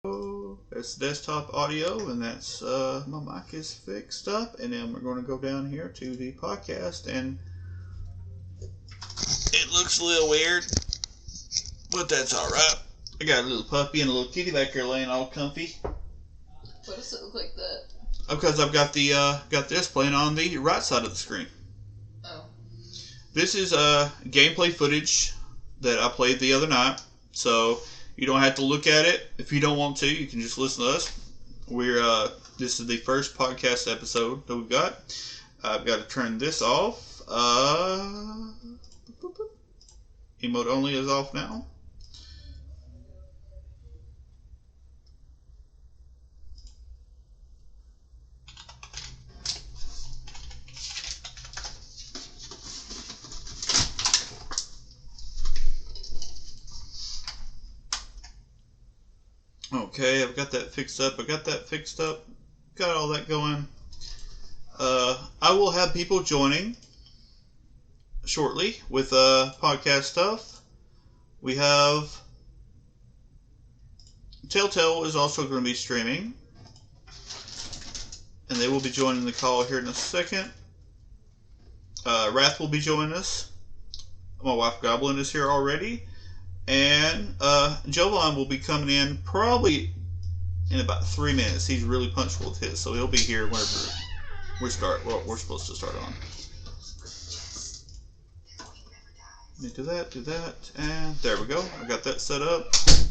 That's desktop audio, and that's my mic is fixed up, and then we're going to go down here to the podcast, and it looks a little weird, but that's all right. I got a little puppy and a little kitty back here laying all comfy. Why does it look like that? Because I've got the got this playing on the right side of the screen. Oh. This is gameplay footage that I played the other night, so you don't have to look at it if you don't want to. You can just listen to us. This is the first podcast episode that we've got. I've got to turn this off. Emote only is off now. Okay, I've got that fixed up. Got all that going. I will have people joining shortly with podcast stuff. We have Telltale is also going to be streaming, and they will be joining the call here in a second. Wrath will be joining us. My wife Goblin is here already. And Jovan will be coming in probably in about 3 minutes. He's really punctual with his, so he'll be here whenever we're supposed to start on. Do that, and there we go. I got that set up.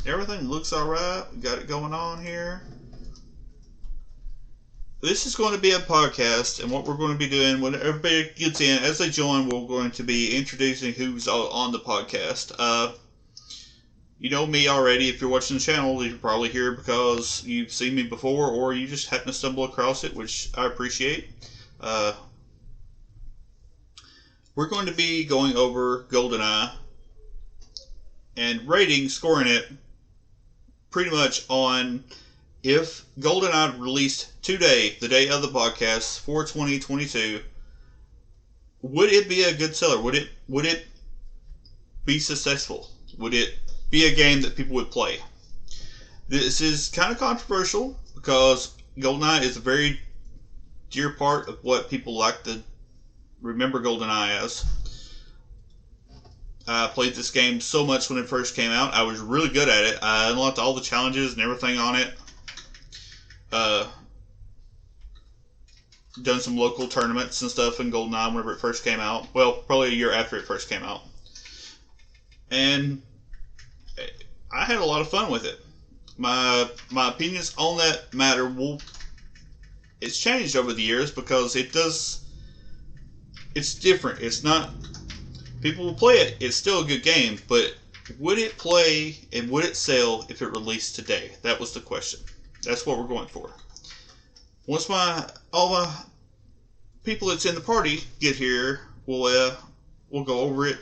Everything looks alright. We got it going on here. This is going to be a podcast, and what we're going to be doing when everybody gets in, as they join, we're going to be introducing who's on the podcast. You know me already. If you're watching the channel, you're probably here because you've seen me before, or you just happen to stumble across it, which I appreciate. We're going to be going over Goldeneye and scoring it pretty much on if Goldeneye released today, the day of the podcast, 4/20/22, would it be a good seller? Would it be successful? Would it be a game that people would play? This is kind of controversial because Goldeneye is a very dear part of what people like to remember Goldeneye as. I played this game so much when it first came out. I was really good at it. I unlocked all the challenges and everything on it. Done some local tournaments and stuff in Goldeneye whenever it first came out. Well, probably a year after it first came out. And I had a lot of fun with it. My opinions on that matter it's changed over the years because it's different. It's not, people will play it. It's still a good game, but would it play and would it sell if it released today? That was the question. That's what we're going for. Once all my people that's in the party get here, we'll go over it,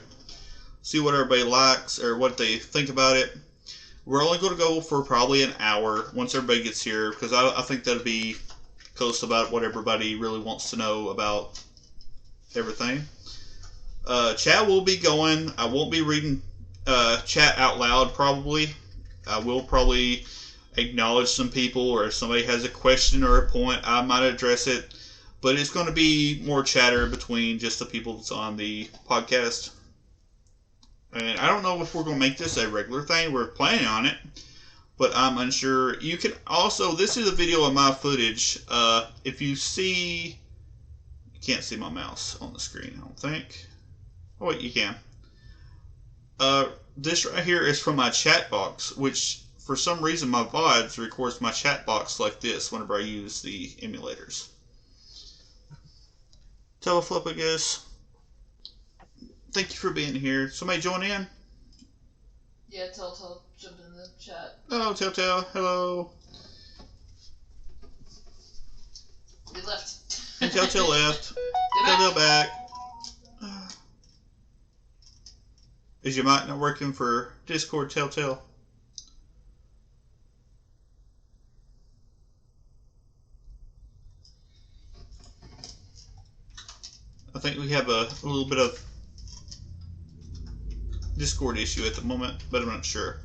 see what everybody likes or what they think about it. We're only going to go for probably an hour once everybody gets here, because I think that'll be close to about what everybody really wants to know about everything. Chat will be going. I won't be reading chat out loud probably. I will probably acknowledge some people, or if somebody has a question or a point, I might address it. But it's going to be more chatter between just the people that's on the podcast. And I don't know if we're going to make this a regular thing. We're planning on it, but I'm unsure. You can also, this is a video of my footage. If you see, you can't see my mouse on the screen, I don't think. Oh wait, you can. This right here is from my chat box, which for some reason my VODs records my chat box like this whenever I use the emulators. Teleflip, I guess. Thank you for being here. Somebody join in? Yeah, Telltale jumped in the chat. Oh, Telltale. Hello. They left. And Telltale left. Telltale back. Is your mic not working for Discord, Telltale? I think we have a little bit of Discord issue at the moment, but I'm not sure.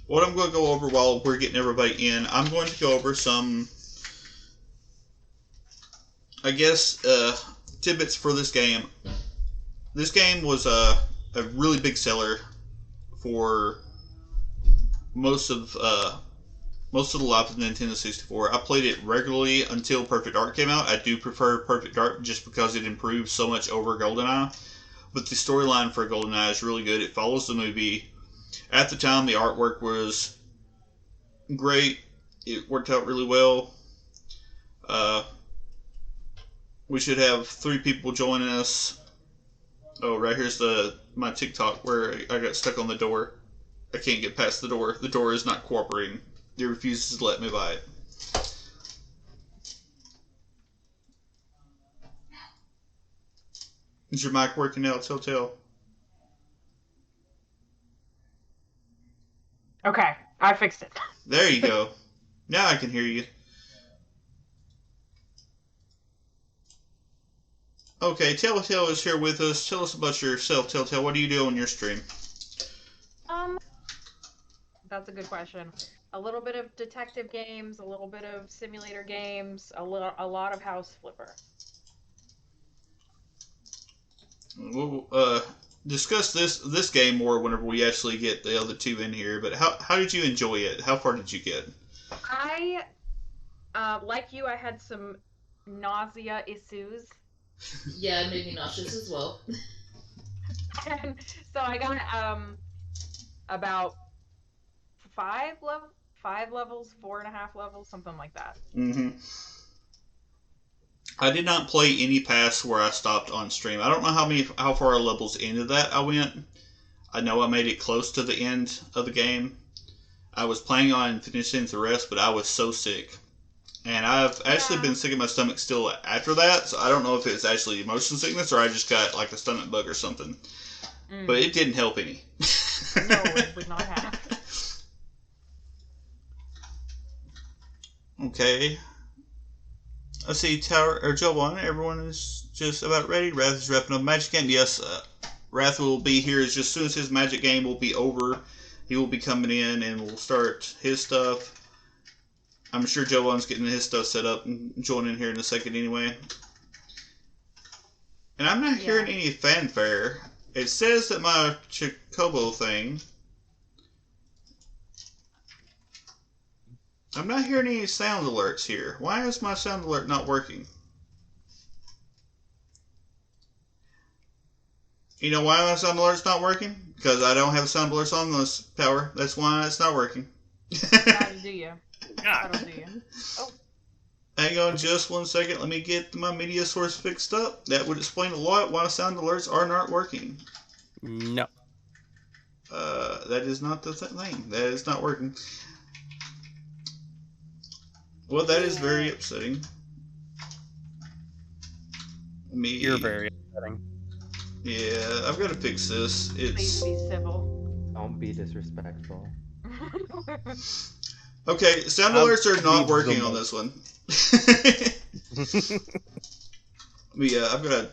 what I'm going to go over while we're getting everybody in, I'm going to go over some, I guess, tidbits for this game. This game was a really big seller for most of the life of Nintendo 64. I played it regularly until Perfect Dark came out. I do prefer Perfect Dark just because it improved so much over Goldeneye. But the storyline for Goldeneye is really good. It follows the movie. At the time, the artwork was great. It worked out really well. Uh, we should have 3 people joining us. Oh, right here's my TikTok where I got stuck on the door. I can't get past the door. The door is not cooperating. It refuses to let me by it. Is your mic working now, Telltale? Okay, I fixed it. There you go. Now I can hear you. Okay, Telltale is here with us. Tell us about yourself, Telltale. What do you do on your stream? That's a good question. A little bit of detective games, a little bit of simulator games, a lot of House Flipper. We'll discuss this game more whenever we actually get the other 2 in here. But how did you enjoy it? How far did you get? I, like you, I had some nausea issues. Yeah, it made me nauseous as well. And so I got about 5 levels, 4.5 levels, something like that. Mm-hmm. I did not play any past where I stopped on stream. I don't know how far levels into that I went. I know I made it close to the end of the game. I was planning on finishing the rest, but I was so sick. And I've actually been sick in my stomach still after that, so I don't know if it's actually motion sickness or I just got like a stomach bug or something. But it didn't help any. No, it would not have. Okay. Let's see, Tower or Joe on. Everyone is just about ready. Wrath is wrapping up Magic Game. Yes, Wrath will be here as soon as his Magic Game will be over. He will be coming in and we'll start his stuff. I'm sure Joe One's getting his stuff set up and joining here in a second anyway. And I'm not hearing any fanfare. It says that my Chocobo thing. I'm not hearing any sound alerts here. Why is my sound alert not working? You know why my sound alert's not working? Because I don't have sound alerts on this power. That's why it's not working. How do you? I don't do you. Oh. Hang on just one second. Let me get my media source fixed up. That would explain a lot why sound alerts are not working. No. That is not the thing. That is not working. Well, that is very upsetting. You're very upsetting. Yeah, I've got to fix this. Please be civil. Don't be disrespectful. Okay, sound alerts are not working on this one. Yeah, I've got to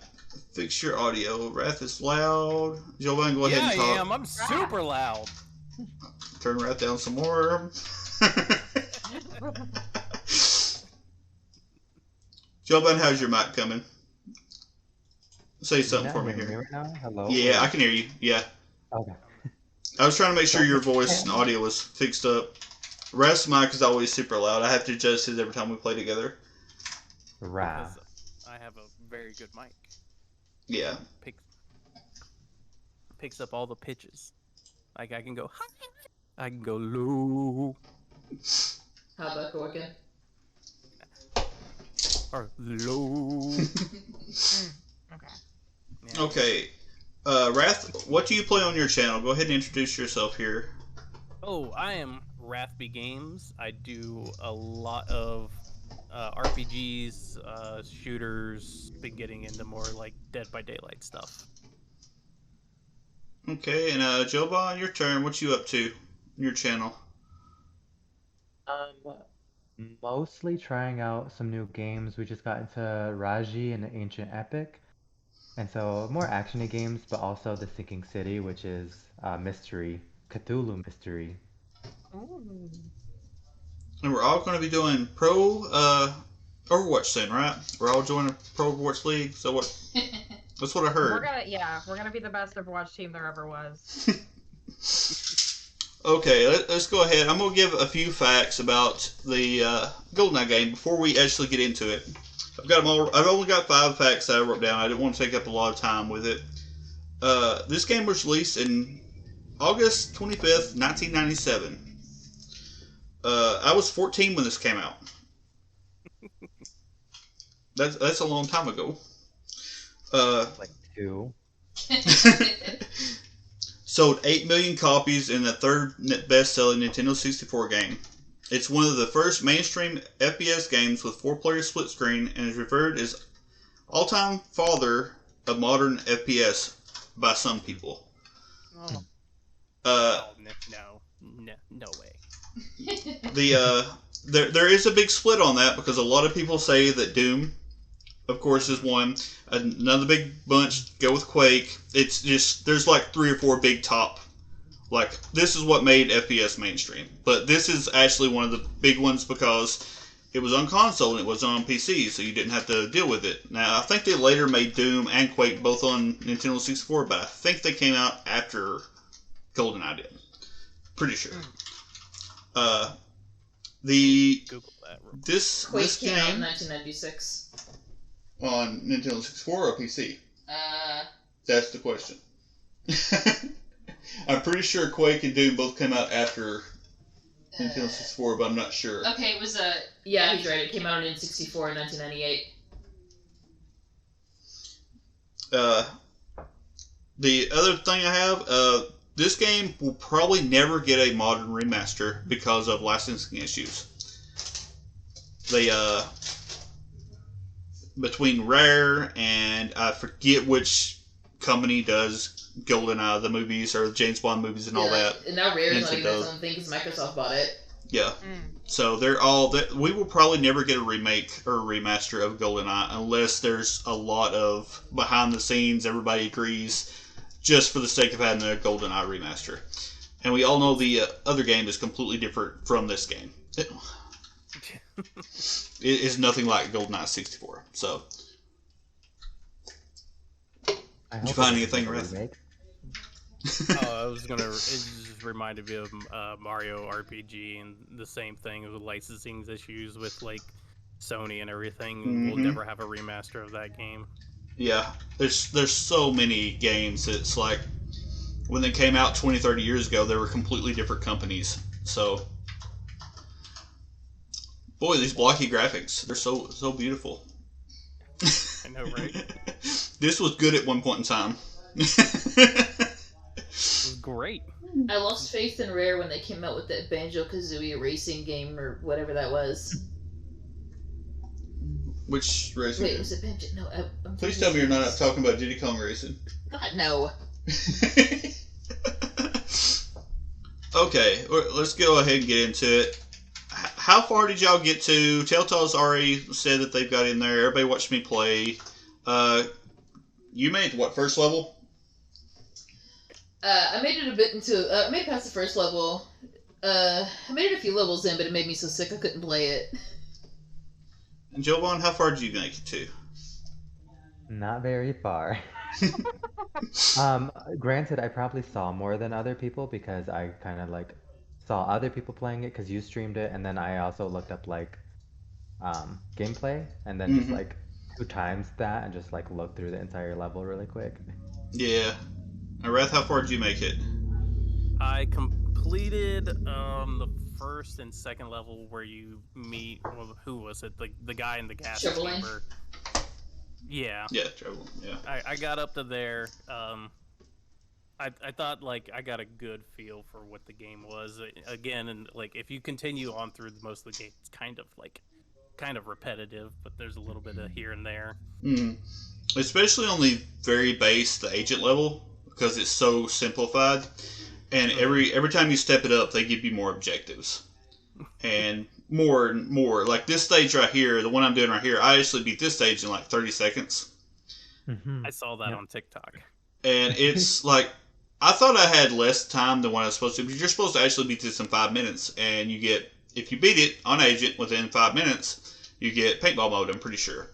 fix your audio. Wrath is loud. Jovan, go ahead and talk. Yeah, I am. I'm super loud. Turn Wrath down some more. Jovan, how's your mic coming? Say something for me here. Right now? Hello? Yeah, I can hear you. Yeah. Okay. I was trying to make sure your voice and audio was fixed up. Wrath's mic is always super loud. I have to adjust it every time we play together. Right. I have a very good mic. Yeah. Picks up all the pitches. Like I can go high, I can go low. How about Gorgon? Or low. Okay. Yeah. Okay. Wrath, what do you play on your channel? Go ahead and introduce yourself here. Oh, I am Wrathby Games. I do a lot of RPGs, shooters. Been getting into more like Dead by Daylight stuff. Okay, and Joba, your turn. What you up to? Your channel. Mostly trying out some new games. We just got into Raji and the Ancient Epic. And so more actiony games, but also The Sinking City, which is mystery, Cthulhu mystery. Ooh. And we're all going to be doing pro Overwatch soon, right? We're all joining a pro Overwatch league. So what? That's what I heard. We're gonna be the best Overwatch team there ever was. Okay, let's go ahead. I'm going to give a few facts about the GoldenEye game before we actually get into it. I've got them all. I've only got 5 facts that I wrote down. I didn't want to take up a lot of time with it. This game was released in August 25th, 1997. I was 14 when this came out. That's a long time ago. Like 2. Sold 8 million copies in the 3rd best-selling Nintendo 64 game. It's one of the first mainstream FPS games with 4-player split screen and is referred as all-time father of modern FPS by some people. Oh. No way. There is a big split on that because a lot of people say that Doom, of course, is one. Another big bunch go with Quake. It's just there's like 3 or 4 big top. Like this is what made FPS mainstream, but this is actually one of the big ones because it was on console and it was on PC, so you didn't have to deal with it. Now I think they later made Doom and Quake both on Nintendo 64, but I think they came out after GoldenEye did. Pretty sure. Google that. Quake this came out in game 1996. on Nintendo 64 or PC? That's the question. I'm pretty sure Quake and Doom both came out after Nintendo 64, but I'm not sure. Okay, it was yeah, he's right. It came out on N64 in 1998. The other thing I have, this game will probably never get a modern remaster because of licensing issues. They, between Rare and I forget which company does GoldenEye, the movies, or the James Bond movies and all that. And now Rare is not even Nintendo. its own thing because Microsoft bought it. Yeah. So they're all we will probably never get a remake or a remaster of GoldenEye unless there's a lot of behind the scenes, everybody agrees, just for the sake of having a GoldenEye remaster. And we all know the other game is completely different from this game. It is nothing like GoldenEye 64. So, did you find anything, Wrath? I was gonna. It just reminded me of Mario RPG and the same thing with licensing issues with like Sony and everything. We'll never have a remaster of that game. Yeah, there's so many games. It's like when they came out 20, 30 years ago, they were completely different companies. So, boy, these blocky graphics, they're so beautiful. I know, right? This was good at one point in time. It was great. I lost faith in Rare when they came out with that Banjo-Kazooie racing game or whatever that was. Which racing Wait, game? was it Banjo? No, I'm Please tell me you're not talking about Diddy Kong Racing. God, no. Okay, let's go ahead and get into it. How far did y'all get to? Telltale's already said that they've got in there. Everybody watched me play. You made what, first level? I made it a bit into. I made it past the first level. I made it a few levels in, but it made me so sick I couldn't play it. And Jovan, how far did you make it to? Not very far. Granted, I probably saw more than other people because I kind of like saw other people playing it because you streamed it, and then I also looked up like gameplay, and then just like 2 times that, and just like looked through the entire level really quick. Yeah. Wrath, how far did you make it? I completed the first and second level where you meet. Well, who was it? The guy in the gas Chevrolet? chamber. Yeah. Yeah, trouble. Yeah. I got up to there. I thought like I got a good feel for what the game was. Again, and like if you continue on through most of the game, it's kind of repetitive, but there's a little bit of here and there. Especially on the very base, the agent level, because it's so simplified. And every time you step it up, they give you more objectives. And more and more. Like this stage right here, the one I'm doing right here, I actually beat this stage in like 30 seconds. I saw that on TikTok. And it's like, I thought I had less time than what I was supposed to, because you're supposed to actually beat this in 5 minutes, and you get, if you beat it on Agent within 5 minutes, you get paintball mode, I'm pretty sure.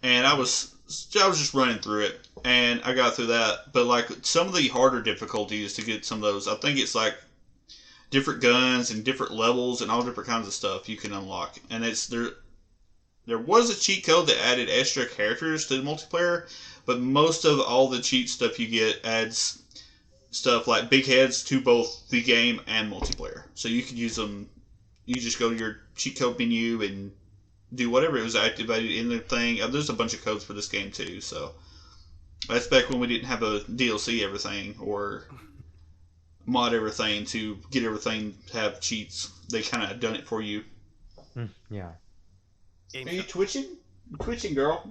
And I was just running through it, and I got through that. But like some of the harder difficulties to get some of those, I think it's like different guns and different levels and all different kinds of stuff you can unlock. And it's there. There was a cheat code that added extra characters to the multiplayer, but most of all the cheat stuff you get adds stuff like big heads to both the game and multiplayer. So you can use them. You just go to your cheat code menu and do whatever it was activated in the thing. There's a bunch of codes for this game too. So that's back when we didn't have a DLC everything or mod everything to get everything to have cheats. They kind of done it for you. Yeah. Are you twitching? You're twitching, girl.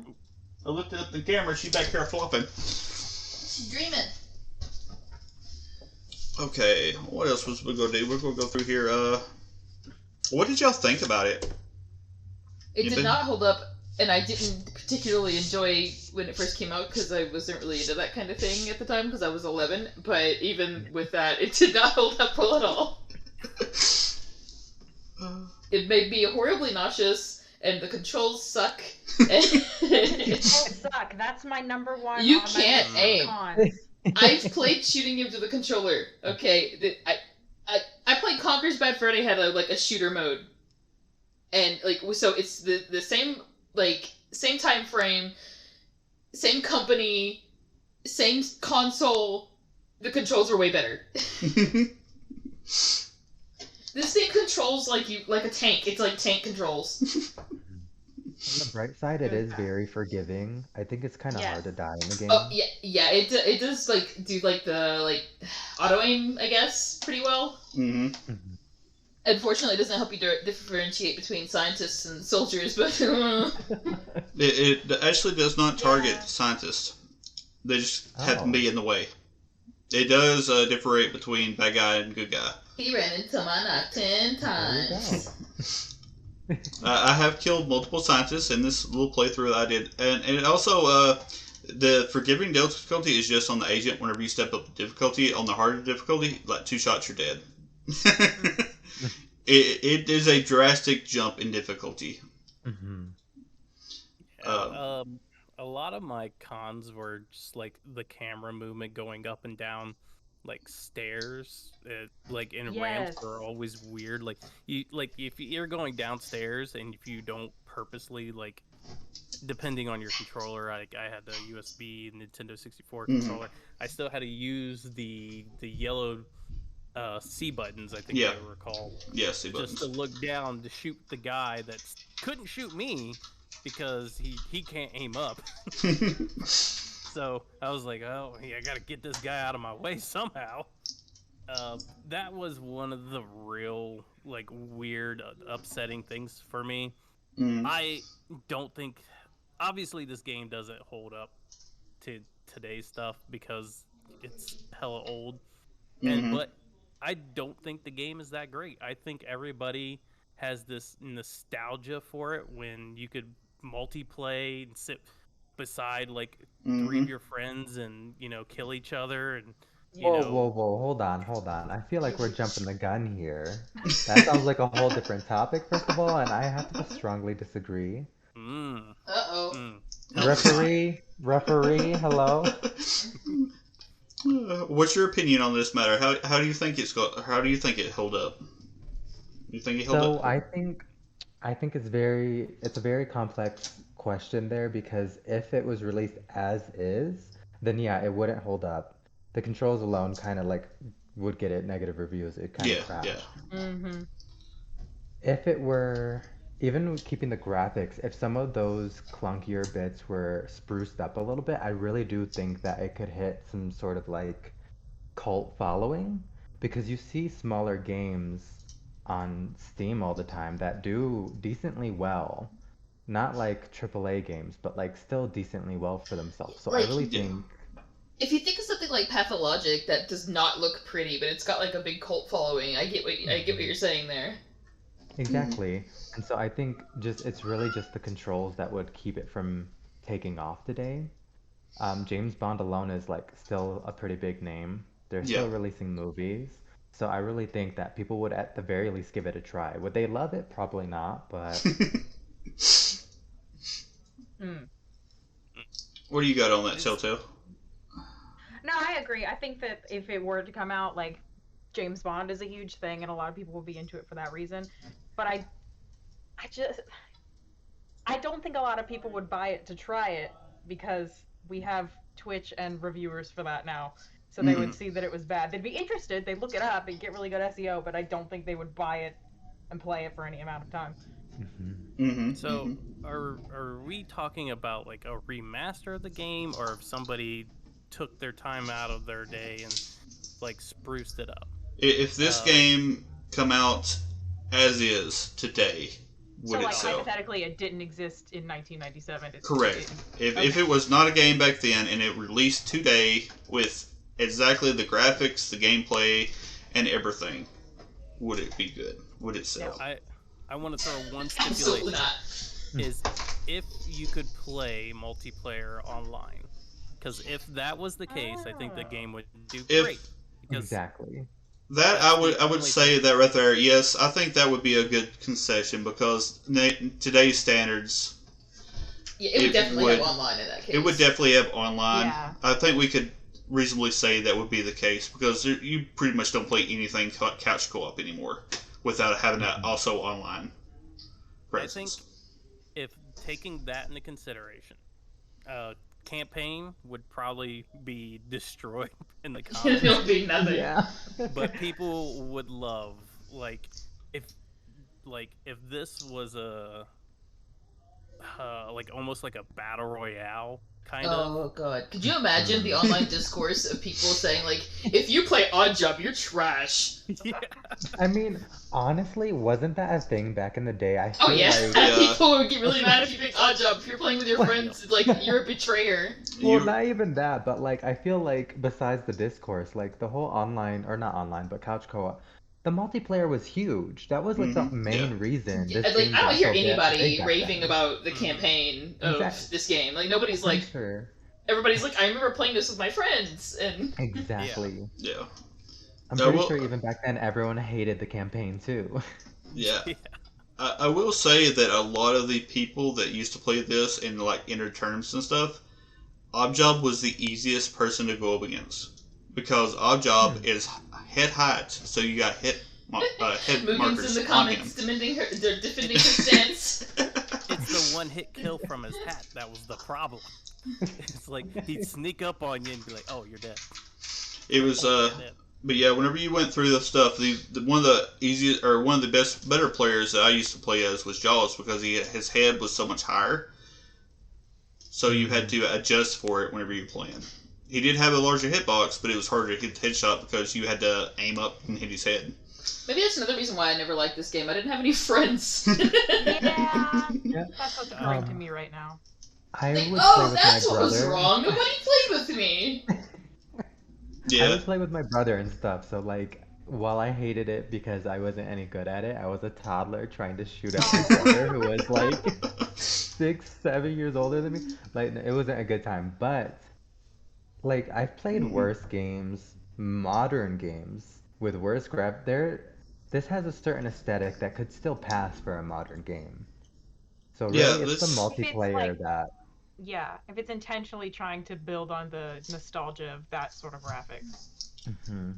I lifted up the camera. She's back here flopping. She's dreaming. Okay, what else was we gonna do? We're gonna go through here. What did y'all think about it? It did not hold up, and I didn't particularly enjoy when it first came out because I wasn't really into that kind of thing at the time because I was 11. But even with that, it did not hold up well at all. It made me horribly nauseous, and the controls suck. Controls suck. That's my number one. You on my can't list of aim. cons. I've played shooting games with a controller. Okay, I played Conker's Bad Fur Day had a shooter mode, and so it's the same same time frame, same company, same console. The controls were way better. This thing controls like a tank. It's like tank controls. On the bright side, it is very forgiving. I think it's kind of hard to die in the game. Oh yeah. It does do the auto aim, I guess, pretty well. Mm-hmm. Unfortunately, it doesn't help you differentiate between scientists and soldiers, but It actually does not target scientists. They just have to be in the way. It does differentiate between bad guy and good guy. he ran into my knock 10 times. I have killed multiple scientists in this little playthrough that I did, and it also the forgiving difficulty is just on the agent. Whenever you step up the difficulty on the harder difficulty, like 2 shots, you're dead. It is a drastic jump in difficulty. Mm-hmm. A lot of my cons were just like the camera movement going up and down like stairs, in ramps are always weird. If you're going downstairs and if you don't purposely depending on your controller, I had the USB Nintendo 64 controller. I still had to use the yellow C buttons, I think they were called. Yeah, C buttons. Just to look down to shoot the guy that couldn't shoot me because he can't aim up. So I was like, oh, yeah, I gotta get this guy out of my way somehow. That was one of the real, weird, upsetting things for me. I don't think... Obviously, this game doesn't hold up to today's stuff because it's hella old. But I don't think the game is that great. I think everybody has this nostalgia for it when you could multiplay and sit beside 3 of your friends and kill each other and Whoa, hold on. I feel like we're jumping the gun here. That sounds like a whole different topic, first of all, and I have to strongly disagree. Uh-oh. Referee, hello. What's your opinion on this matter? How do you think how do you think it held up? You think it held up? So I think it's a very complex question there, because if it was released as is, then yeah, it wouldn't hold up. The controls alone kind of would get it negative reviews. It kind of crashed. If it were, even keeping the graphics, if some of those clunkier bits were spruced up a little bit, I really do think that it could hit some sort of cult following, because you see smaller games on Steam all the time that do decently well. Not AAA games, but still decently well for themselves. So I really think... If you think of something like Pathologic that does not look pretty, but it's got a big cult following, I get what you're saying there. Exactly. And so I think it's really just the controls that would keep it from taking off today. James Bond alone is still a pretty big name They're Yeah. still releasing movies. So I really think that people would at the very least give it a try. Would they love it? Probably not, but Hmm. What do you got on that, Telltale? No, I agree. I think that if it were to come out, like, James Bond is a huge thing, and a lot of people will be into it for that reason. But I don't think a lot of people would buy it to try it because we have Twitch and reviewers for that now. So they would see that it was bad. They'd be interested. They'd look it up. They'd get really good SEO, but I don't think they would buy it and play it for any amount of time. So are we talking about like a remaster of the game, or if somebody took their time out of their day and like spruced it up? If this game come out as is today, So, would it like, sell? hypothetically, it didn't exist in 1997. Correct. If it was not a game back then and it released today with exactly the graphics, the gameplay, and everything, would it be good? Would it sell? I want to throw one Absolutely stipulation: not. is if you could play multiplayer online. Because if that was the case, I think the game would do great. Because exactly. That I would say that right there. Yes, I think that would be a good concession because today's standards, Yeah, it would definitely have online in that case. it would definitely have online. Yeah. I think we could reasonably say that would be the case because you pretty much don't play anything couch co-op anymore without having that also online presence. I think if taking that into consideration, campaign would probably be destroyed in the comments. It'll be nothing. Yeah. But people would love if this was a like almost like a battle royale kind of. Oh god. Could you imagine the online discourse of people saying like, if you play Odd Job, you're trash. Yeah. I mean, honestly, wasn't that a thing back in the day? I Oh feel yeah. like, Yeah. People would get really mad if you pick Odd Job. If you're playing with your friends, it's like you're a betrayer. well, You- not even that, but like I feel like besides the discourse, like the whole online or not online, but couch co-op, the multiplayer was huge. That was like the main reason. This Like game I don't got hear so big anybody back raving then. about the campaign of Exactly. this game. Like nobody's like, Sure. everybody's like, I remember playing this with my friends, and Exactly. yeah. I'm No, pretty well- sure even back then everyone hated the campaign too. Yeah. Yeah. I will say that a lot of the people that used to play this in like inner tournaments and stuff, Objob was the easiest person to go up against because Objob is head height, so you got head Mugen's markers in the on him. comments they're defending her stance. It's the one hit kill from his hat that was the problem. It's like he'd sneak up on you and be like, "Oh, you're dead." It was You're dead. but yeah, whenever you went through the stuff, the one of the easiest or one of the better players that I used to play as was Jaws because his head was so much higher, so you had to adjust for it whenever you were playing. He did have a larger hitbox, but it was harder to hit the headshot because you had to aim up and hit his head. Maybe that's another reason why I never liked this game. I didn't have any friends. Yeah. Yeah. That's what's occurring to me right now. I Like, would play oh, with that's my what was brother. wrong. Nobody played with me. I Yeah, would play with my brother and stuff, so like while I hated it because I wasn't any good at it, I was a toddler trying to shoot at my brother who was like 6, 7 years older than me. Like it wasn't a good time. But like I've played worse games, modern games with worse this has a certain aesthetic that could still pass for a modern game. So really Yeah, it's the this- multiplayer like- that Yeah, if it's intentionally trying to build on the nostalgia of that sort of graphics. Mhm.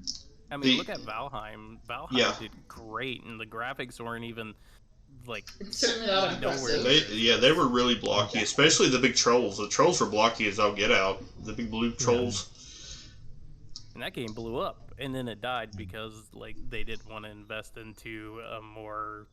I mean, The- look at Valheim. Valheim Yeah. did great, and the graphics weren't even like. It's certainly not Nowhere. impressive. they were really blocky, especially the big trolls. The trolls were blocky as all get out. The big blue trolls. And that game blew up, and then it died because like they didn't want to invest into a more,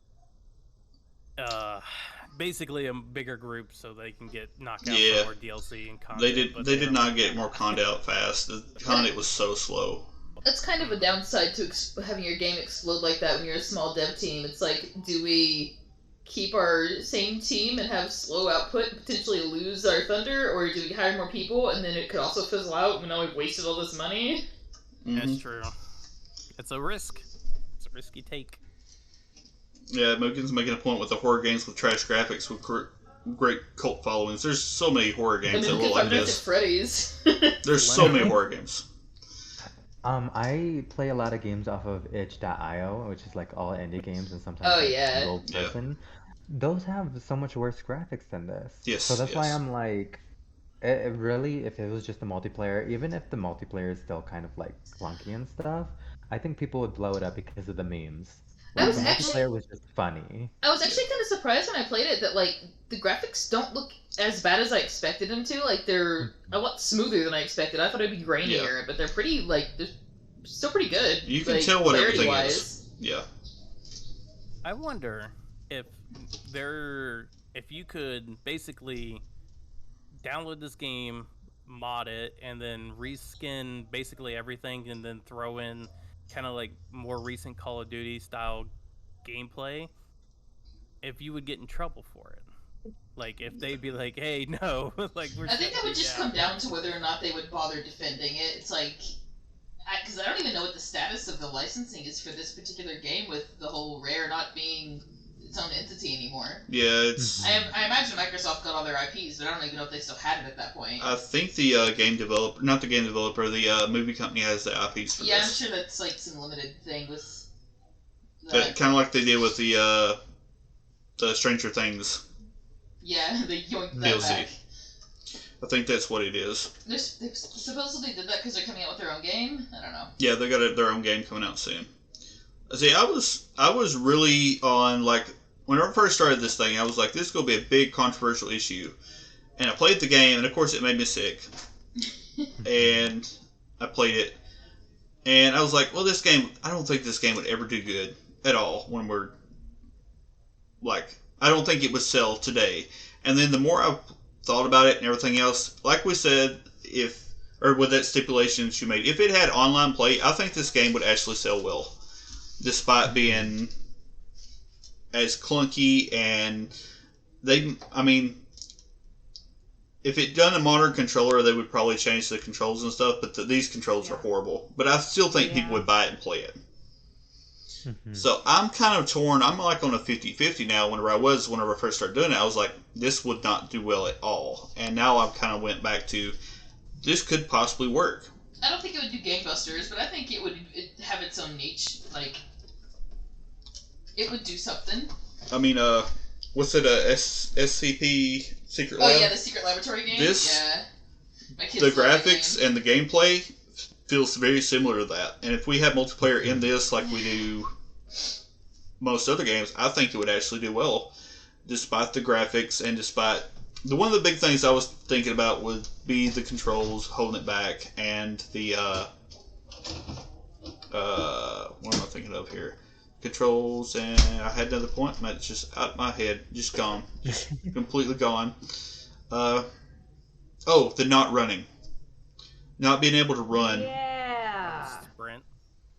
basically a bigger group so they can get knockouts Yeah. for more DLC and content. They did. but They did were- not get more content out fast. The content was so slow. That's kind of a downside to having your game explode like that when you're a small dev team. It's like, do we keep our same team and have slow output and potentially lose our thunder, or do we hire more people and then it could also fizzle out and now we've wasted all this money? That's Mhm. true. It's a risk. It's a risky take. Yeah, Mogan's making a point with the horror games with trash graphics with great cult followings. There's so many horror I games mean, that look look at like Five Nights this. at Freddy's. There's so many horror games. I play a lot of games off of itch.io, which is like all indie games and sometimes Oh like yeah. single Yeah. person. Those have so much worse graphics than this. So Yes, that's why yes. I'm like, it really, if it was just a multiplayer, even if the multiplayer is still kind of like clunky and stuff, I think people would blow it up because of the memes. I Like was the actually multiplayer was just funny. I was actually kind of surprised when I played it that like the graphics don't look as bad as I expected them to. Like they're a lot smoother than I expected. I thought it'd be grainier, but they're pretty they're still pretty good. You can like, tell what everything clarity-wise. is. Yeah. I wonder if if you could basically download this game, mod it, and then reskin basically everything, and then throw in kind of like more recent Call of Duty style gameplay, if you would get in trouble for it. Like if they'd be like, "Hey, no," like we're. I think that would shutting just you come down to whether or not they would bother defending it. It's like, because I don't even know what the status of the licensing is for this particular game, with the whole Rare not being its own entity anymore. Yeah, it's. I imagine Microsoft got all their IPs, but I don't even know if they still had it at that point. I think the game developer, not the game developer, the movie company has the IPs for Yeah, I'm this. sure that's like some limited thing with Kind of like they did with the Stranger Things. Yeah, they yoinked that DLC. back. I think that's what it is. They supposedly did that because they're coming out with their own game. I don't know. Yeah, they got their own game coming out soon. See, I was really on like whenever I first started this thing, I was like, this is gonna be a big controversial issue, and I played the game, and of course it made me sick, and I played it, and I was like, well, this game, I don't think this game would ever do good at all when we're like, I don't think it would sell today. And then the more I thought about it and everything else, like we said, with that stipulation she made, if it had online play, I think this game would actually sell well, despite being as clunky and if it done a modern controller, they would probably change the controls and stuff, but these controls are horrible. But I still think people would buy it and play it. So I'm kind of torn. I'm like on a 50-50 now. Whenever I first started doing it, I was like, this would not do well at all. And now I've kind of went back to, this could possibly work. I don't think it would do gangbusters, but I think it would have its own niche. Like, it would do something. I mean, what's it, SCP Secret Lab? Oh yeah, the Secret Laboratory game? Yeah. My kids The love that graphics game. and the gameplay feels very similar to that. And if we had multiplayer in this like we do most other games, I think it would actually do well, despite the graphics and despite one of the big things I was thinking about would be the controls holding it back and the what am I thinking of here? Controls, and I had another point, but it's just out of my head, just gone, just completely gone. The not running. Not being able to run. Yeah. Sprint.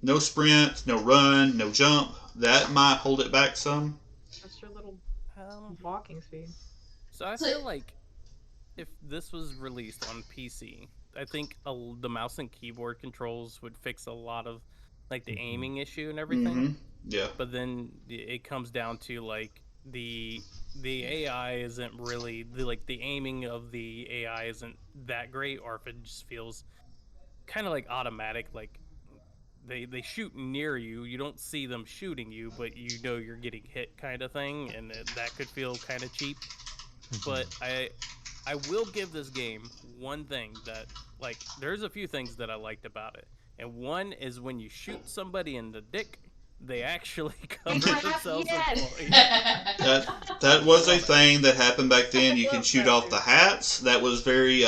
No sprint, no run, no jump. That might hold it back some. That's your little walking speed. So I feel like if this was released on PC, I think the mouse and keyboard controls would fix a lot of like the aiming issue and everything. Mm-hmm. Yeah. But then it comes down to like the AI isn't really the aiming of the AI isn't that great, or if it just feels kind of like automatic, like they shoot near you, you don't see them shooting you, but you know you're getting hit kind of thing, and that could feel kind of cheap. But I will give this game one thing that, like, there's a few things that I liked about it, and one is when you shoot somebody in the dick, they actually cover themselves in blood. That was a thing that happened back then. You can shoot off the hats. That was very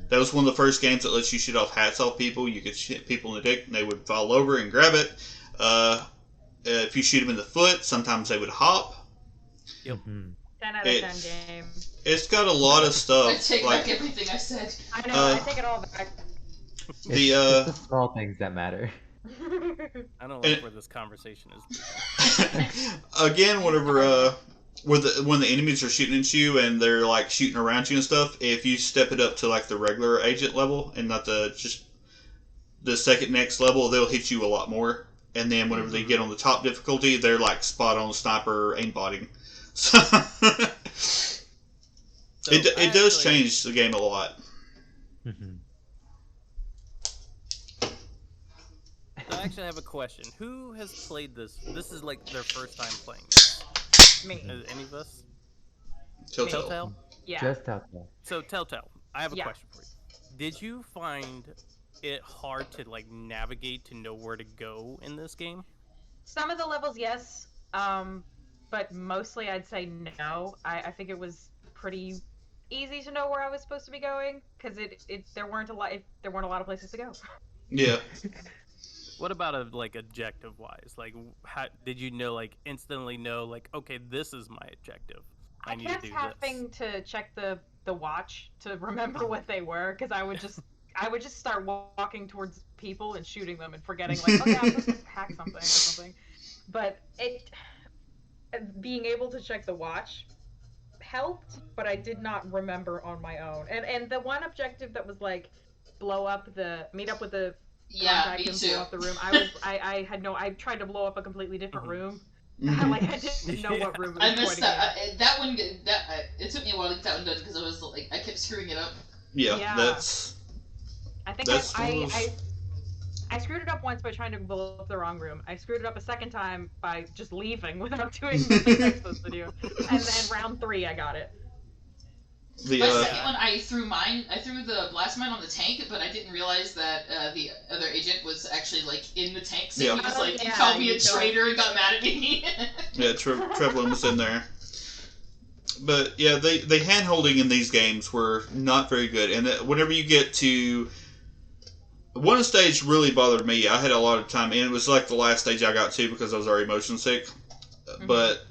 that was one of the first games that lets you shoot off hats off people. You could shoot people in the dick and they would fall over and grab it. If you shoot them in the foot, sometimes they would hop. Yep. 10 out of 10 game. It's got a lot of stuff. I take back everything I said. I know, I take it all back. It's the small things that matter. I don't like where this conversation is. Again, whenever when the enemies are shooting at you and they're like shooting around you and stuff, if you step it up to like the regular agent level and not just the second next level, they'll hit you a lot more. And then whenever they get on the top difficulty, they're like spot on sniper aimbotting. So it does change the game a lot. So I actually have a question. Who has played this? This is like their first time playing this. Me. Any of us? Telltale. Telltale? Yeah. Just Telltale. So Telltale, I have a Yeah. question for you. Did you find it hard to like navigate to know where to go in this game? Some of the levels, yes. But mostly I'd say no. I think it was pretty easy to know where I was supposed to be going because there weren't a lot of places to go. Yeah. What about like objective wise? Like, how did you know like instantly know like, okay, this is my objective. I need to kept do having this. to check the watch to remember what they were because I would just start walking towards people and shooting them and forgetting like, oh yeah, I'm supposed to hack something or something. But being able to check the watch helped, but I did not remember on my own. And the one objective that was like meet up with the Yeah, contact me and too. blow up the room. I tried to blow up a completely different room. Mhm. Like I didn't know what room it was I going missed to that. be. That one. It took me a while to get that one done because I was like, I kept screwing it up. Yeah, Yeah. that's I think that's one of those. I screwed it up once by trying to blow up the wrong room. I screwed it up a second time by just leaving without doing the thing I'm supposed to do. And then round 3, I got it. The My second one, I threw the blast mine on the tank, but I didn't realize that the other agent was actually like in the tank. So Yeah. he was like, he Yeah, called me a you don't- traitor and got mad at me. yeah, Trevelyan was in there. But yeah, the hand holding in these games were not very good, and whenever you get to one stage really bothered me. I had a lot of time, and it was like the last stage I got to because I was already motion sick. Mm-hmm. But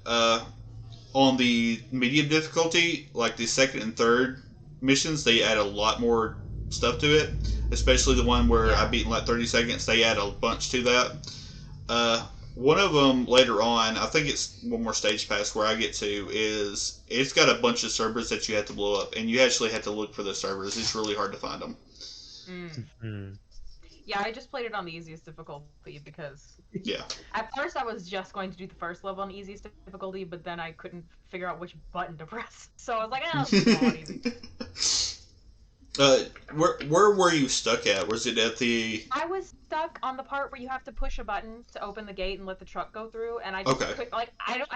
on the medium difficulty, like the second and third missions, they add a lot more stuff to it. Especially the one where I beat in like 30 seconds, they add a bunch to that. One of them later on, I think it's one more stage past where I get to, is it's got a bunch of servers that you have to blow up, and you actually have to look for the servers. It's really hard to find them. Mm. Yeah, I just played it on the easiest difficulty because Yeah. at first I was just going to do the first level on easiest difficulty, but then I couldn't figure out which button to press. So I was like, let's just go on easy. Where were you stuck at? Was it at the... I was stuck on the part where you have to push a button to open the gate and let the truck go through, and I just I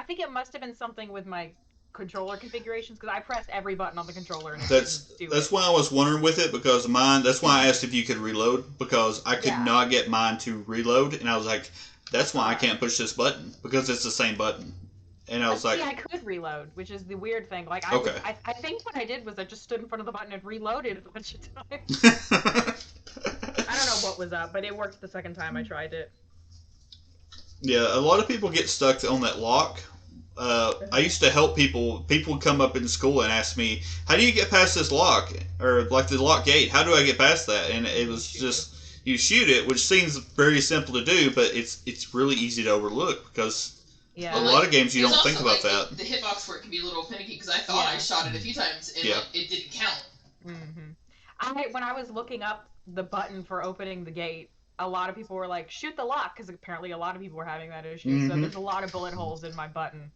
think it must have been something with my controller configurations because I pressed every button on the controller and That's it. why I was wondering with it, because mine, that's why I asked if you could reload, because I could not get mine to reload, and I was like, that's why I can't push this button, because it's the same button. And I was like... I could reload, which is the weird thing. Like, I think what I did was I just stood in front of the button and reloaded a bunch of times. I don't know what was up, but it worked the second time I tried it. Yeah, a lot of people get stuck on that lock. I used to help people. People would come up in school and ask me, how do you get past this lock? Or, like, the lock gate, how do I get past that? And it was just, you shoot it, which seems very simple to do, but it's really easy to overlook, because a lot of games you don't think about that. The hitbox for it can be a little finicky, because I thought I shot it a few times, and it didn't count. Mm-hmm. When I was looking up the button for opening the gate, a lot of people were like, shoot the lock, because apparently a lot of people were having that issue. Mm-hmm. So there's a lot of bullet holes in my button.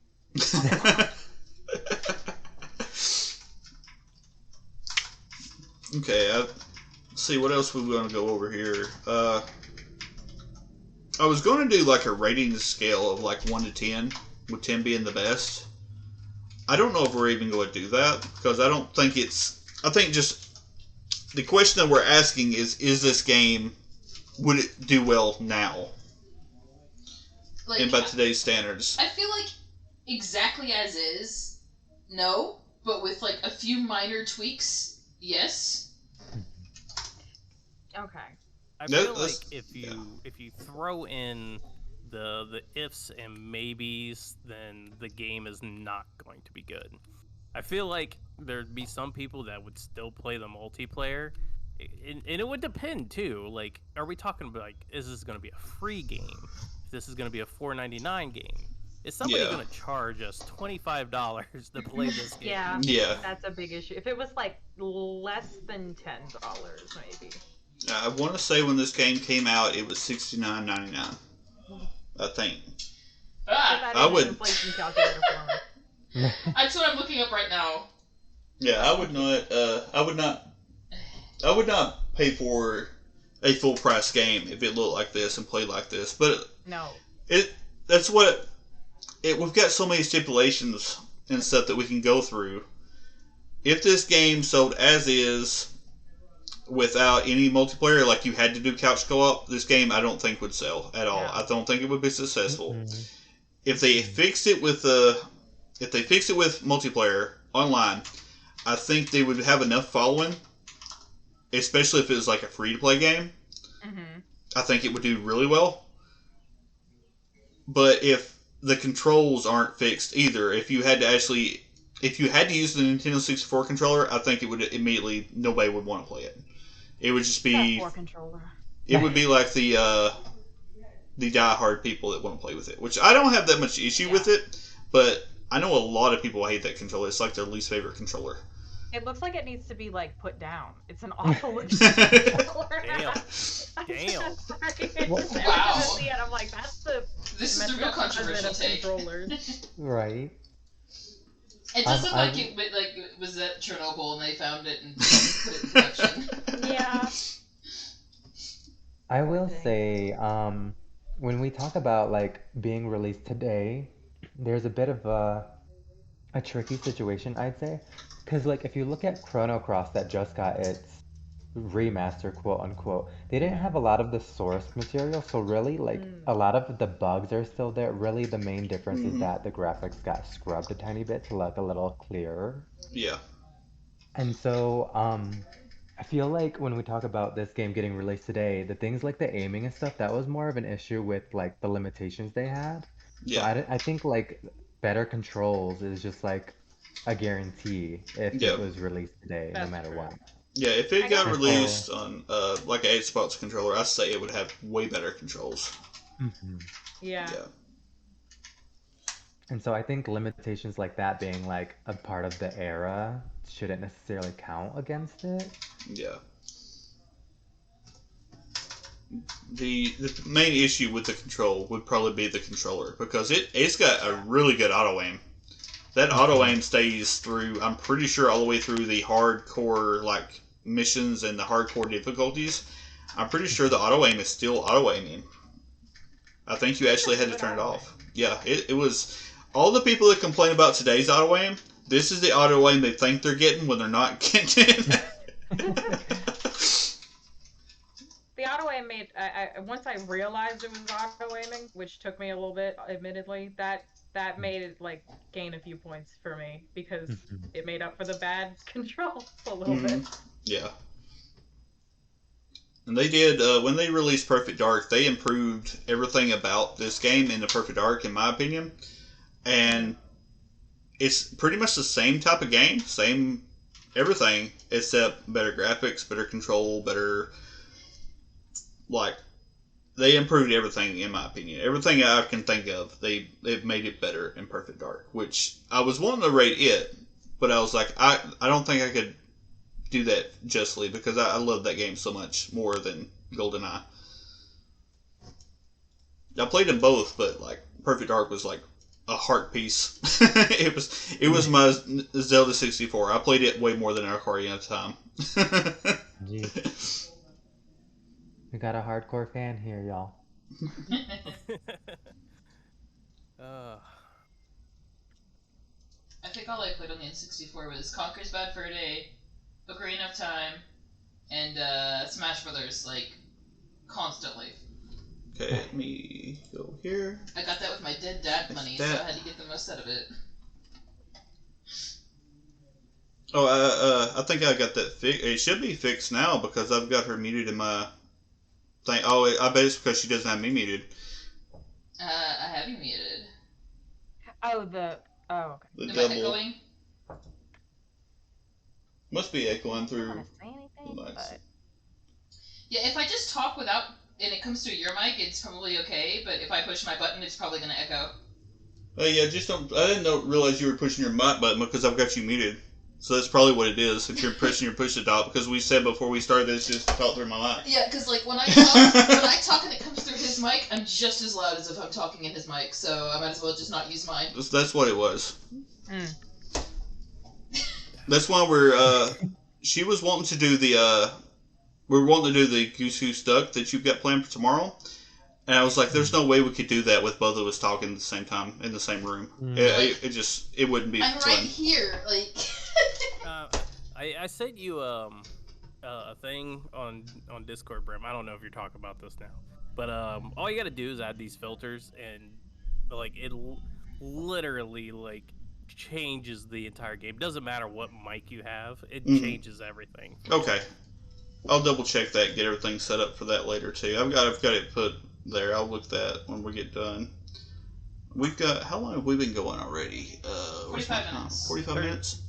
Okay, let's see, what else we want to go over here. I was going to do like a rating scale of like 1 to 10, with 10 being the best. I don't know if we're even going to do that, because I don't think it's... I think just the question that we're asking is this game, would it do well now? Like, and by today's standards. I feel like exactly as is, no, but with like a few minor tweaks, yes. Okay. I feel like if you throw in the ifs and maybes, then the game is not going to be good. I feel like there'd be some people that would still play the multiplayer, and it would depend too. Like, are we talking about like, is this going to be a free game? This is going to be a $4.99 game. Is somebody going to charge us $25 to play this game? Yeah, that's a big issue. If it was like less than $10, maybe. I want to say when this game came out, it was $69.99. I think. I would. Inflation calculator for me. That's what I'm looking up right now. Yeah, I would not. I would not pay for a full price game if it looked like this and played like this. But No. that's what we've got so many stipulations and stuff that we can go through. If this game sold as is without any multiplayer, like you had to do couch co-op, this game I don't think would sell at all. No. I don't think it would be successful. Mm-hmm. If they fixed it with multiplayer online, I think they would have enough following, especially if it was like a free to play game. Mm-hmm. I think it would do really well. But if the controls aren't fixed either, if you had to use the Nintendo 64 controller, I think it would immediately, nobody would want to play it. It would just be, That poor controller. it would be like the die-hard people that want to play with it, which I don't have that much issue with it, but I know a lot of people hate that controller. It's like their least favorite controller. It looks like it needs to be like put down. It's an awful looking controller. Damn. I'm Damn. so sorry. Every Wow. time I see it, I'm like, that's the This is a messed real up version controversial of take. controllers. Right. It doesn't I've- like it, but like it was at Chernobyl and they found it and put it in production. Yeah. I will Okay. say, when we talk about like being released today, there's a bit of a tricky situation, I'd say. Because like if you look at Chrono Cross that just got its remaster, quote unquote, they didn't have a lot of the source material, so really like a lot of the bugs are still there. Really the main difference is that the graphics got scrubbed a tiny bit to look a little clearer. Yeah. And so, I feel like when we talk about this game getting released today, the things like the aiming and stuff, that was more of an issue with like the limitations they had. So Yeah. I think like better controls is just like a guarantee if Yeah. it was released today, no That's matter true. what. Yeah, if it I got guess- released on like an Xbox controller, I'd say it would have way better controls. Yeah. Yeah. And so I think limitations like that being like a part of the era shouldn't necessarily count against it. Yeah. The main issue with the control would probably be the controller because it's got a really good auto aim. That auto aim stays through, I'm pretty sure, all the way through the hardcore like missions and the hardcore difficulties. I'm pretty sure the auto aim is still auto aiming. I think you actually had to turn it off. Yeah, it was. All the people that complain about today's auto aim, this is the auto aim they think they're getting when they're not getting it. The auto aim made. I once I realized it was auto aiming, which took me a little bit, admittedly. That made it like gain a few points for me because it made up for the bad controls a little bit. Yeah. And they did, when they released Perfect Dark, they improved everything about this game in the Perfect Dark, in my opinion. And it's pretty much the same type of game, same everything, except better graphics, better control, better, like, they improved everything, in my opinion. Everything I can think of, they've made it better in Perfect Dark, which I was wanting to rate it, but I was like, I don't think I could do that justly because I love that game so much more than Goldeneye. I played them both, but like Perfect Dark was like a heart piece. it was my Zelda 64. I played it way more than Ocarina of Time. Jeez. We got a hardcore fan here, y'all. I think all I played on the N64 was Conker's Bad Fur Day, Ocarina of Time, and Smash Brothers, like, constantly. Okay, let me go here. I got that with my dead dad money, so I had to get the most out of it. Oh, I think I got that fixed. It should be fixed now because I've got her muted in my thing. Oh, I bet it's because she doesn't have me muted. I have you muted. Oh, okay. The Am I double echoing? must be echoing I through. don't want to say anything, Nice. but Yeah, if I just talk without, and it comes through your mic, it's probably okay, but if I push my button, it's probably going to echo. Oh yeah, just don't. I didn't realize you were pushing your mic button because I've got you muted. So that's probably what it is. If you're pushing your push it dot, because we said before we started this, just talk through my mic. Yeah, because like when I talk and it comes through his mic, I'm just as loud as if I'm talking in his mic, so I might as well just not use mine. That's what it was. Mm. That's why she was wanting to do the we were wanting to do the Goose Duck that you've got planned for tomorrow. And I was like, there's no way we could do that with both of us talking at the same time in the same room. It wouldn't be I'm fun. right here, like. I sent you a thing on Discord, Brim. I don't know if you're talking about this now, but all you gotta do is add these filters, and like it literally like changes the entire game. Doesn't matter what mic you have, it changes everything. Okay, I'll double check that, get everything set up for that later too. I've got it put there. I'll look at that when we get done. We've got, how long have we been going already? 45 minutes. 45 minutes?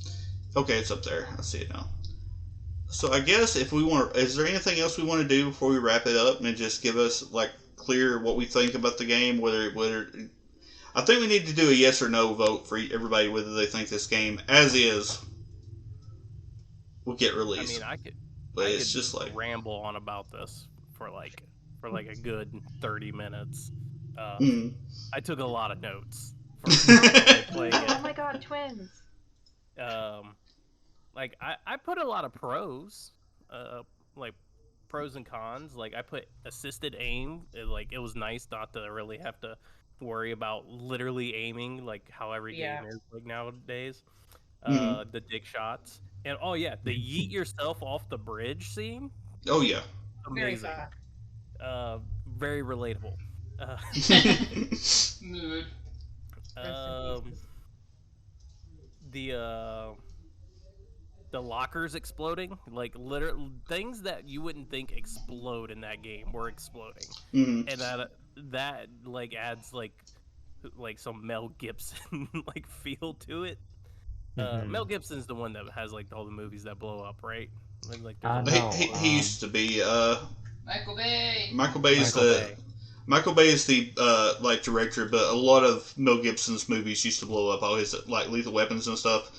Okay, it's up there. I see it now. So I guess if we want, is there anything else we want to do before we wrap it up and just give us like clear what we think about the game? Whether I think we need to do a yes or no vote for everybody whether they think this game as is will get released. I mean, but I it's could just like ramble on about this for like a good 30 minutes. I took a lot of notes for playing it. Oh my god, twins. Like I put a lot of pros, like pros and cons. Like I put assisted aim. It was nice not to really have to worry about literally aiming like how every game is like nowadays. The dick shots, and oh yeah, the yeet yourself off the bridge scene. Oh yeah, amazing. Very relatable. Mood. The lockers exploding, like literal things that you wouldn't think explode in that game were exploding, and that like adds like some Mel Gibson like feel to it. Mel Gibson's the one that has like all the movies that blow up, right? Like he used to be Michael Bay. Michael Bay is the like director, but a lot of Mel Gibson's movies used to blow up. Always like Lethal Weapons and stuff.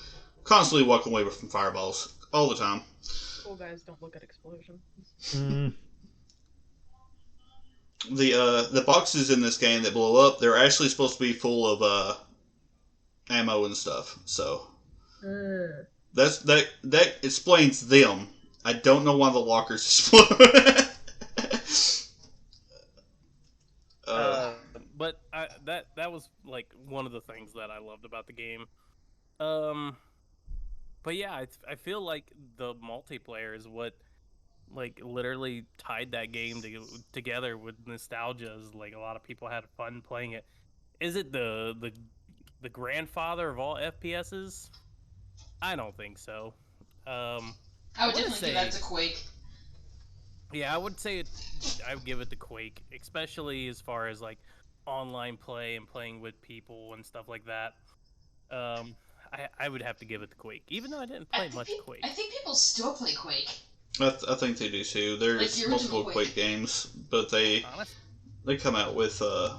Constantly walking away from fireballs all the time. Cool guys don't look at explosions. The boxes in this game that blow up, they're actually supposed to be full of ammo and stuff. So that explains them. I don't know why the lockers explode. But that was like one of the things that I loved about the game. But yeah, I feel like the multiplayer is what like literally tied that game together with nostalgia. Is like a lot of people had fun playing it. Is it the grandfather of all FPSs? I don't think so. I would definitely give that to Quake. Yeah, I would say I would give it to Quake, especially as far as like online play and playing with people and stuff like that. I would have to give it to Quake, even though I didn't play much Quake. I think people still play Quake. I think they do too. There's like the multiple Quake games, but they come out with a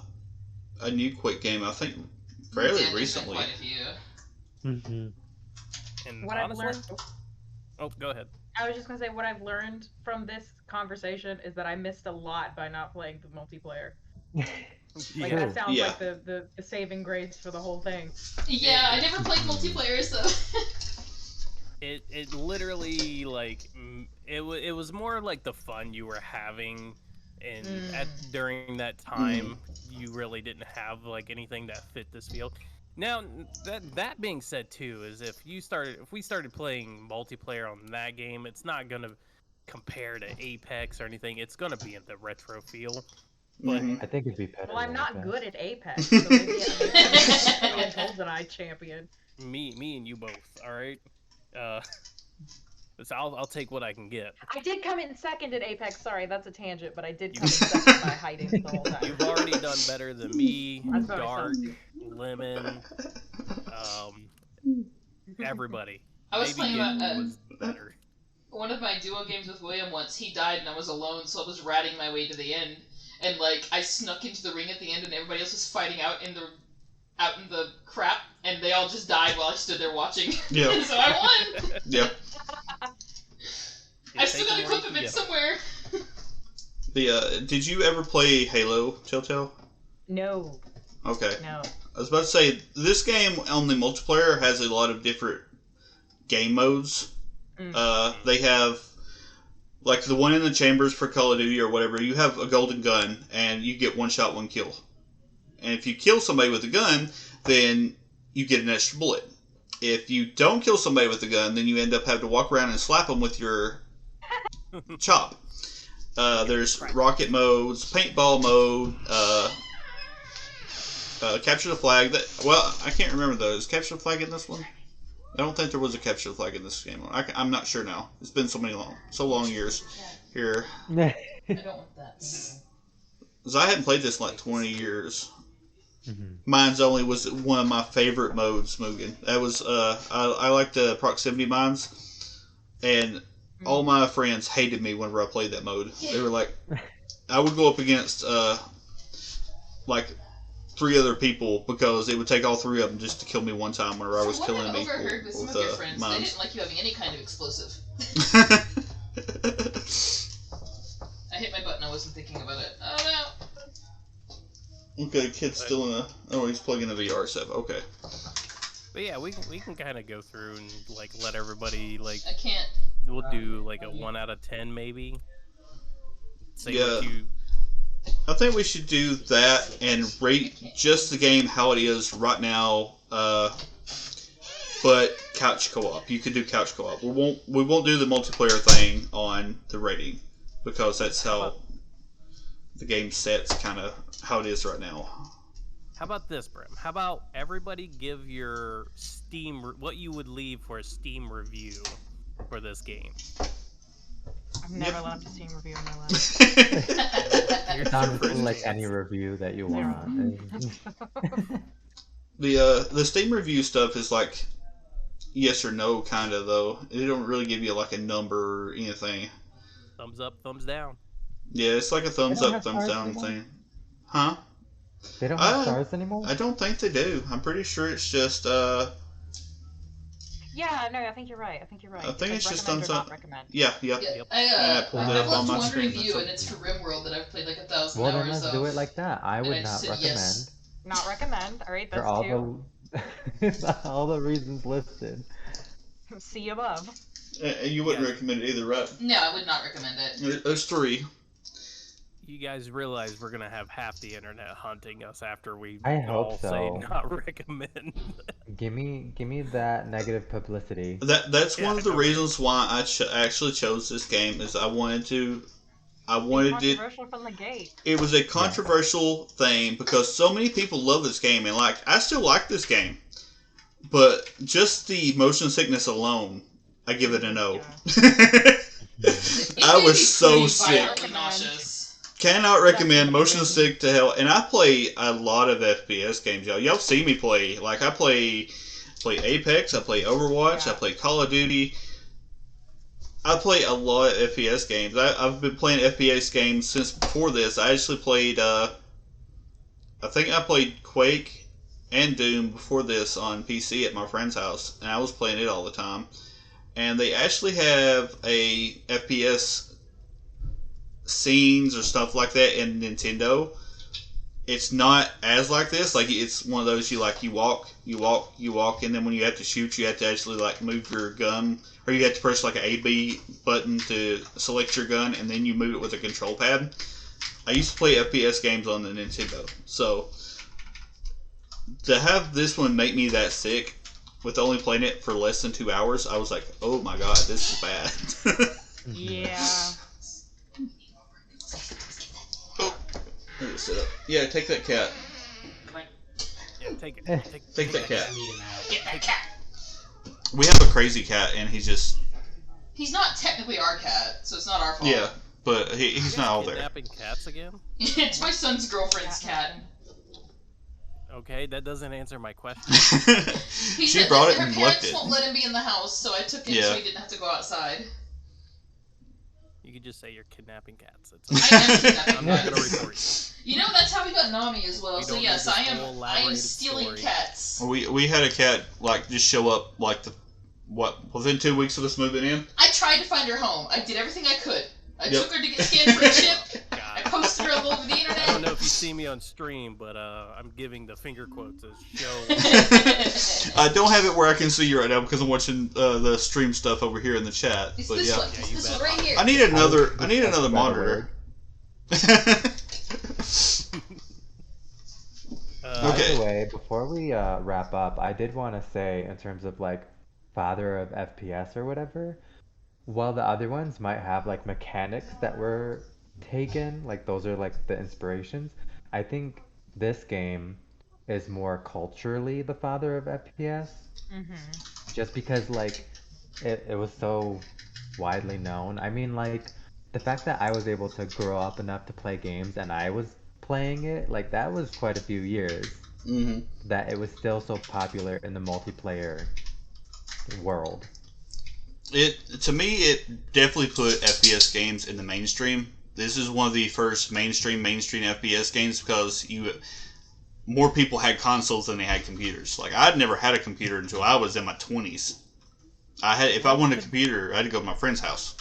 new Quake game. I think fairly recently. Quite a few. And what honestly, I've learned. Oh, go ahead. I was just gonna say what I've learned from this conversation is that I missed a lot by not playing the multiplayer. Like that sounds like the saving grace for the whole thing. Yeah, I never played multiplayer, so. It literally like it was more like the fun you were having, and during that time you really didn't have like anything that fit this field. Now that being said too, is if we started playing multiplayer on that game, it's not gonna compare to Apex or anything. It's gonna be in the retro feel. But I think it'd be better. Well, I'm not good at Apex, so maybe I'm a Goldeneye champion. Me and you both. All right. So I'll take what I can get. I did come in second at Apex. Sorry, that's a tangent, but I did come in second by hiding the whole time. You've already done better than me, Dark, Lemon, everybody. I was Maybe playing was better. One of my duo games with William once. He died and I was alone, so I was ratting my way to the end. And like I snuck into the ring at the end, and everybody else was fighting out in the crap, and they all just died while I stood there watching. Yeah. So I won. Yeah. I've still got a clip of it somewhere. Did you ever play Halo, Telltale? No. Okay. No. I was about to say, this game on the multiplayer has a lot of different game modes. They have like the one in the chambers for Call of Duty or whatever, you have a golden gun and you get one shot, one kill. And if you kill somebody with a gun, then you get an extra bullet. If you don't kill somebody with a gun, then you end up having to walk around and slap them with your chop. There's rocket modes, paintball mode, capture the flag. I can't remember those. Capture the flag in this one? I don't think there was a capture the flag in this game. I'm not sure now. It's been so long years here. I don't want that. Because I hadn't played this in like 20 years. Mhm. Mines only was one of my favorite modes, Mugen. That was I like the proximity mines, and all my friends hated me whenever I played that mode. They were like, I would go up against like 3 other people because it would take all 3 of them just to kill me one time whenever I was killing From what I people overheard with some with of your friends, they mines. didn't like you having any kind of explosive. I hit my button, I wasn't thinking about it. Oh no! Okay, kid's still in a. Oh, he's plugging the VR stuff. Okay. But yeah, we can kind of go through and like let everybody like. I can't. We'll do like a 1 out of 10 maybe. Say Yeah. what you. I think we should do that and rate just the game how it is right now. But couch co-op. You could do couch co-op. We won't do the multiplayer thing on the rating because that's how the game sets kind of how it is right now. How about this, Brim? How about everybody give your what you would leave for a Steam review for this game? I've never left a Steam review in my life. Here's Sounds your first like chance. any review that you want. The Steam review stuff is like yes or no kind of though. It don't really give you like a number or anything. Thumbs up, thumbs down. Yeah, it's like a thumbs don't up, have thumbs stars down anymore? thing. Huh? They don't have stars anymore? I don't think they do. I'm pretty sure it's just Yeah, no, I think you're right. I think it's just recommend or thumbs not up. recommend. Yeah. Yeah, Yep. I pulled it I've up on left my one screen. review, and it's for RimWorld that I've played like 1,000 Well, then hours let's of. do it like that. I and would I not said recommend yes. Not recommend. All right, for that's all 2. all the reasons listed. See above. And you wouldn't recommend it either, right? No, I would not recommend it. There's 3. You guys realize we're gonna have half the internet hunting us after we I all hope say so. not recommend. Give me that negative publicity. That's one of the Yeah. reasons why I actually chose this game is I wanted it. Controversial from the gate. It was a controversial thing because so many people love this game and I still like this game, but just the motion sickness alone, I give it a no. It I made me was so pretty sick. violently nauseous. Cannot recommend motion sick to hell. And I play a lot of FPS games, y'all. Y'all see me play. Like I play Apex, I play Overwatch, I play Call of Duty. I play a lot of FPS games. I've been playing FPS games since before this. I actually played, I think I played Quake and Doom before this on PC at my friend's house, and I was playing it all the time. And they actually have a FPS scenes or stuff like that in Nintendo. It's not as like this. Like it's one of those you walk, and then when you have to shoot, you have to actually like move your gun, or you have to press like an A/B button to select your gun, and then you move it with a control pad. I used to play FPS games on the Nintendo, so to have this one make me that sick with only playing it for less than 2 hours, I was like, oh my god, this is bad. Yeah. Sit up. Yeah, take that cat. Yeah, take it. Take that cat. Get that cat. We have a crazy cat, and he's He's not technically our cat, so it's not our fault. yeah, but he's not all there. Kidnapping cats again? It's my son's girlfriend's cat. Okay, that doesn't answer my question. He She said brought that it her and parents left it. won't let him be in the house, so I took him Yeah. so he didn't have to go outside. You could just say you're kidnapping cats. It's I am kidnapping I'm not gonna cats. report you. You know, that's how we got Nami as well. We So don't yes, need this I whole am elaborated stealing story. cats. we had a cat like just show up like within 2 weeks of us moving in. I tried to find her home. I did everything I could. I Yep. took her to get scanned for a chip. I God. posted her all over the internet. I don't know if you see me on stream, but I'm giving the finger quotes as show. I don't have it where I can see you right now because I'm watching the stream stuff over here in the chat. It's But this yeah, one. It's this one right here. I need another monitor. By Okay. the way, before we wrap up, I did want to say, in terms of like father of FPS or whatever, while the other ones might have like mechanics that were taken, like those are like the inspirations, I think this game is more culturally the father of FPS, just because like it was so widely known. I mean, like the fact that I was able to grow up enough to play games and I was playing it, like that was quite a few years Hmm. that it was still so popular in the multiplayer world. To me, it definitely put FPS games in the mainstream. This is one of the first mainstream FPS games because more people had consoles than they had computers. Like I'd never had a computer until I was in my 20s. If I wanted a computer, I had to go to my friend's house.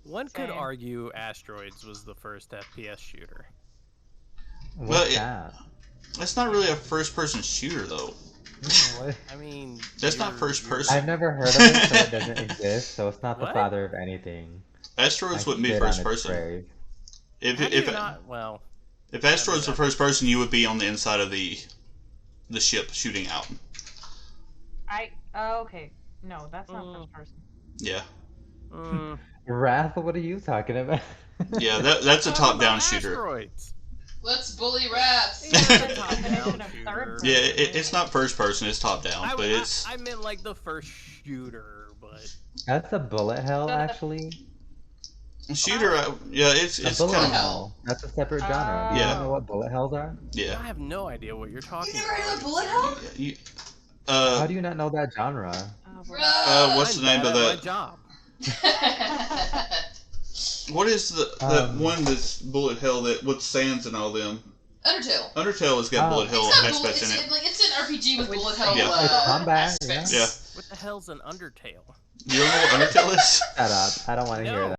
One could Same. argue Asteroids was the first FPS shooter. What's it- that? That's not really a first-person shooter, though. What? I mean, That's not first person. I've never heard of it, so it doesn't exist, so it's not the What? father of anything. Asteroids I wouldn't be spit on first its person. grave. If How do if you not? Well, if Asteroids were first person, you would be on the inside of the ship shooting out. Okay. No, that's not first person. Yeah, mm, Wrath, what are you talking about? yeah. That's a talking top-down about shooter. Asteroids. Let's bully rats. Yeah, but Top definition down of shooter. third person. Yeah, it's not first person. It's top down, but it's I meant like the first shooter, but That's a bullet hell, actually. shooter. Yeah, it's A bullet kind of hell. That's a separate genre. Do you Yeah. not know what bullet hells are? yeah. I have no idea what you're talking You never heard about. of bullet hell? Yeah, you, How do you not know that genre? Oh, Bro. what's I'm the name bad of at that? My job. What is the Um, one that's bullet hell that with sands and all them? Undertale. Undertale has got Oh. bullet hell It's not bullet. aspects in it. It's an RPG with With bullet hell Yeah. It's combat, aspects. Yeah. What the hell's an Undertale? You don't know what Undertale is? Shut up. I don't want to hear No. that.